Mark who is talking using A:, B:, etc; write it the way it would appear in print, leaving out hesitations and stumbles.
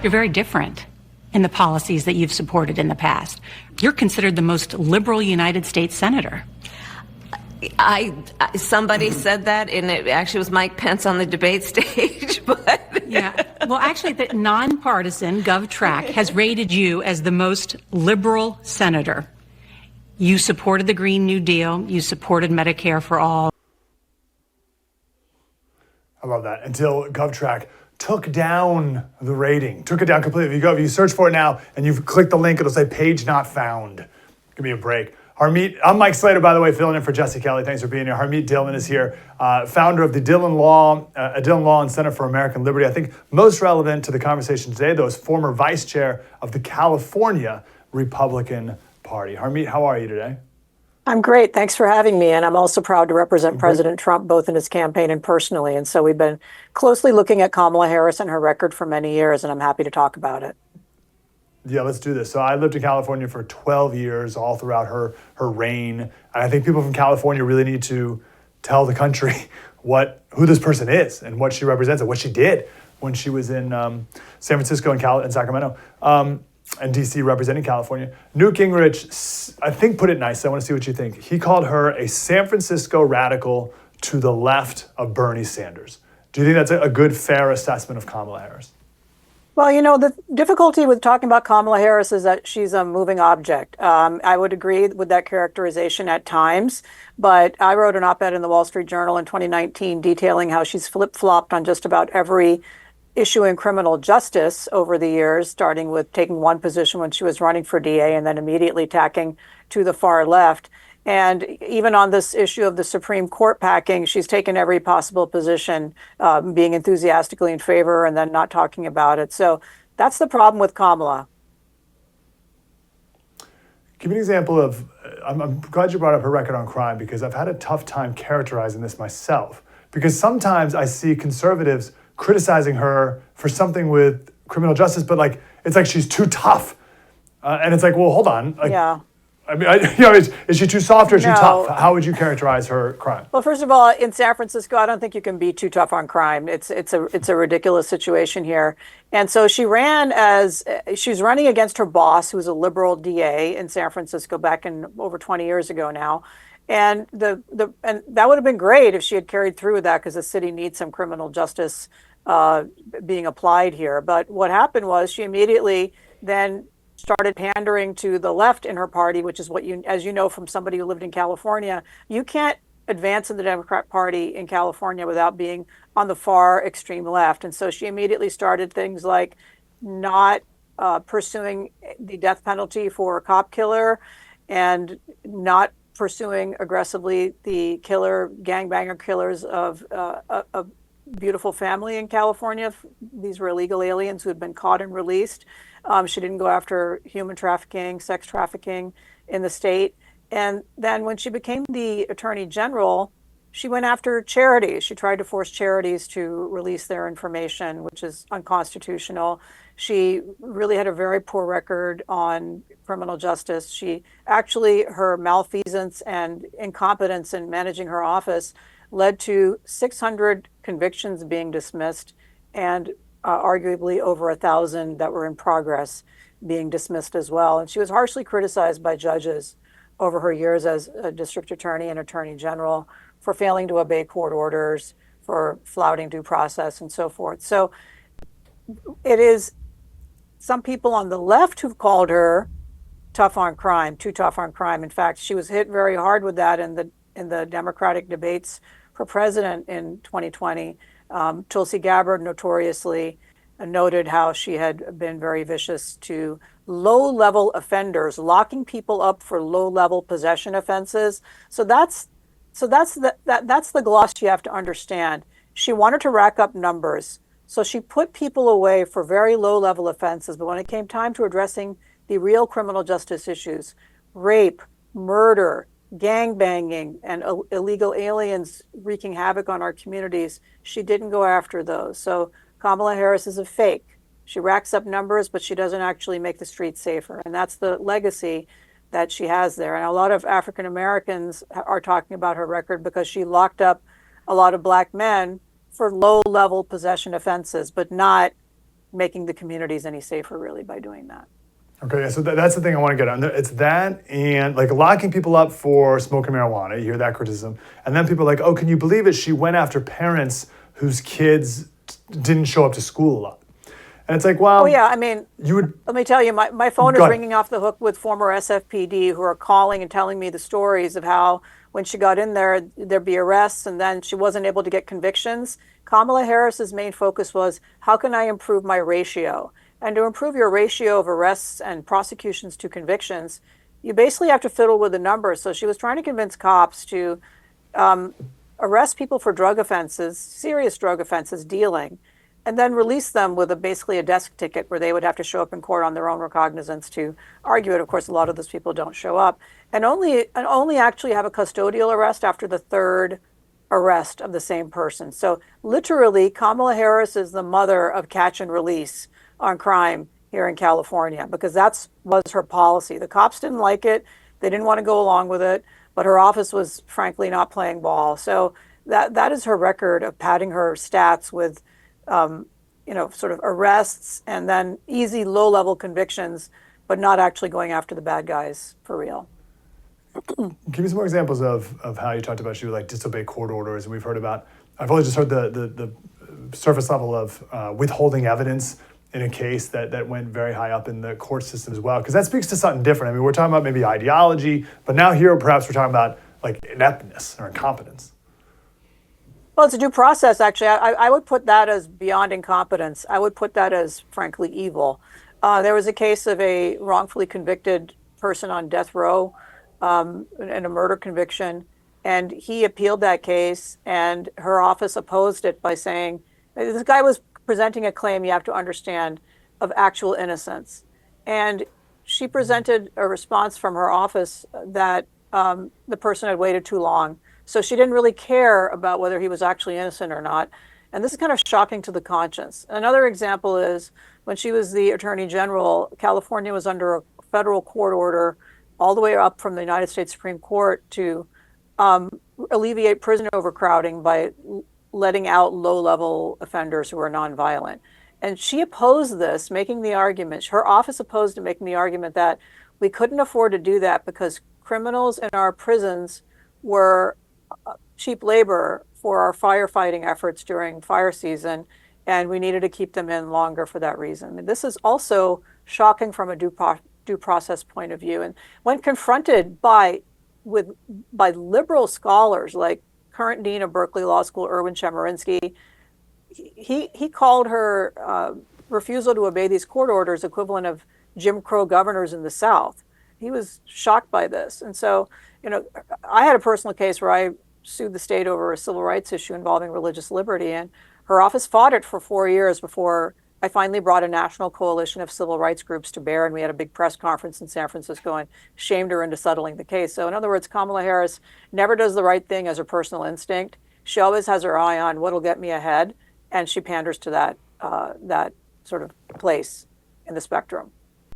A: You're very different in the policies that you've supported in the past. You're considered the most liberal United States senator.
B: Somebody said that, and it actually was Mike Pence on the debate stage. But
A: yeah, well, actually, the nonpartisan GovTrack has rated you as the most liberal senator. You supported the Green New Deal. You supported Medicare for all.
C: I love that. Until GovTrack took down the rating, took it down completely. If you search for it now and you click the link, it'll say page not found. Give me a break. Harmeet, I'm Mike Slater, by the way, filling in for Jesse Kelly. Thanks for being here. Harmeet Dhillon is here, founder of the Dhillon Law and Center for American Liberty. I think most relevant to the conversation today, though, is former vice chair of the California Republican Party. Harmeet, how are you today?
D: I'm great. Thanks for having me. And I'm also proud to represent President Trump, both in his campaign and personally. And so we've been closely looking at Kamala Harris and her record for many years, and I'm happy to talk about it.
C: Yeah, let's do this. So I lived in California for 12 years, all throughout her reign. And I think people from California really need to tell the country who this person is and what she represents and what she did when she was in San Francisco and Sacramento and D.C. representing California. Newt Gingrich, I think, put it nicely. I want to see what you think. He called her a San Francisco radical to the left of Bernie Sanders. Do you think that's a good, fair assessment of Kamala Harris?
D: Well, the difficulty with talking about Kamala Harris is that she's a moving object. I would agree with that characterization at times, but I wrote an op-ed in the Wall Street Journal in 2019 detailing how she's flip-flopped on just about every issue in criminal justice over the years, starting with taking one position when she was running for DA and then immediately tacking to the far left. And even on this issue of the Supreme Court packing, she's taken every possible position, being enthusiastically in favor and then not talking about it. So that's the problem with Kamala.
C: Give me an example of, I'm glad you brought up her record on crime, because I've had a tough time characterizing this myself. Because sometimes I see conservatives criticizing her for something with criminal justice, but it's like she's too tough. And it's like, well, hold on.
D: Yeah.
C: I mean, is she too soft or too tough? How would you characterize her crime?
D: Well, first of all, in San Francisco, I don't think you can be too tough on crime. It's a ridiculous situation here. And so she's running against her boss, who was a liberal DA in San Francisco back in over 20 years ago now. And and that would have been great if she had carried through with that, because the city needs some criminal justice being applied here. But what happened was she immediately then started pandering to the left in her party, which is what as you know from somebody who lived in California, you can't advance in the Democrat Party in California without being on the far extreme left. And so she immediately started things like not pursuing the death penalty for a cop killer and not pursuing aggressively the gangbanger killers of a beautiful family in California. These were illegal aliens who had been caught and released. She didn't go after human trafficking, sex trafficking in the state. And then when she became the attorney general, she went after charities. She tried to force charities to release their information, which is unconstitutional. She really had a very poor record on criminal justice. Her malfeasance and incompetence in managing her office led to 600 convictions being dismissed and arguably over 1,000 that were in progress being dismissed as well. And she was harshly criticized by judges over her years as a district attorney and attorney general for failing to obey court orders, for flouting due process, and so forth. So it is some people on the left who've called her tough on crime, too tough on crime. In fact, she was hit very hard with that in the Democratic debates for president in 2020. Tulsi Gabbard notoriously noted how she had been very vicious to low-level offenders, locking people up for low-level possession offenses. So that's the gloss you have to understand. She wanted to rack up numbers, so she put people away for very low-level offenses. But when it came time to addressing the real criminal justice issues, rape, murder, gangbanging, and illegal aliens wreaking havoc on our communities, she didn't go after those. So Kamala Harris is a fake. She racks up numbers, but she doesn't actually make the streets safer. And that's the legacy that she has there. And a lot of African Americans are talking about her record because she locked up a lot of black men for low-level possession offenses, but not making the communities any safer really by doing that.
C: Okay, so that's the thing I want to get on. It's that and like locking people up for smoking marijuana. You hear that criticism. And then people are like, oh, can you believe it? She went after parents whose kids didn't show up to school a lot. And it's like, well,
D: Oh yeah, I mean,
C: you would,
D: let me tell you, my phone is
C: Go ahead.
D: ringing off the hook with former SFPD who are calling and telling me the stories of how when she got in there, there'd be arrests and then she wasn't able to get convictions. Kamala Harris's main focus was, how can I improve my ratio? And to improve your ratio of arrests and prosecutions to convictions, you basically have to fiddle with the numbers. So she was trying to convince cops to arrest people for drug offenses, serious drug offenses, dealing, and then release them with basically a desk ticket where they would have to show up in court on their own recognizance to argue it. Of course, a lot of those people don't show up, and only actually have a custodial arrest after the third arrest of the same person. So literally, Kamala Harris is the mother of catch and release on crime here in California, because that was her policy. The cops didn't like it. They didn't want to go along with it, but her office was frankly not playing ball. So that is her record of padding her stats with, sort of arrests and then easy low-level convictions, but not actually going after the bad guys for real.
C: give me some more examples of how you talked about she would like disobey court orders. And we've heard about, I've only just heard the surface level of withholding evidence in a case that went very high up in the court system as well, because that speaks to something different. I mean, we're talking about maybe ideology, but now here perhaps we're talking about like ineptness or incompetence.
D: Well, it's a due process, actually. I would put that as beyond incompetence. I would put that as, frankly, evil. There was a case of a wrongfully convicted person on death row in a murder conviction, and he appealed that case, and her office opposed it by saying, this guy was presenting a claim, you have to understand, of actual innocence. And she presented a response from her office that the person had waited too long. So she didn't really care about whether he was actually innocent or not. And this is kind of shocking to the conscience. Another example is when she was the Attorney General, California was under a federal court order all the way up from the United States Supreme Court to alleviate prison overcrowding by letting out low-level offenders who are nonviolent. And she opposed this, making the argument, her office opposed it, making the argument that we couldn't afford to do that because criminals in our prisons were cheap labor for our firefighting efforts during fire season, and we needed to keep them in longer for that reason. I mean, this is also shocking from a due process point of view. And when confronted by liberal scholars like current dean of Berkeley Law School, Erwin Chemerinsky, he called her refusal to obey these court orders equivalent of Jim Crow governors in the South. He was shocked by this. And so, I had a personal case where I sued the state over a civil rights issue involving religious liberty, and her office fought it for 4 years before I finally brought a national coalition of civil rights groups to bear, and we had a big press conference in San Francisco and shamed her into settling the case. So in other words, Kamala Harris never does the right thing as her personal instinct. She always has her eye on what'll get me ahead, and she panders to that sort of place in the spectrum.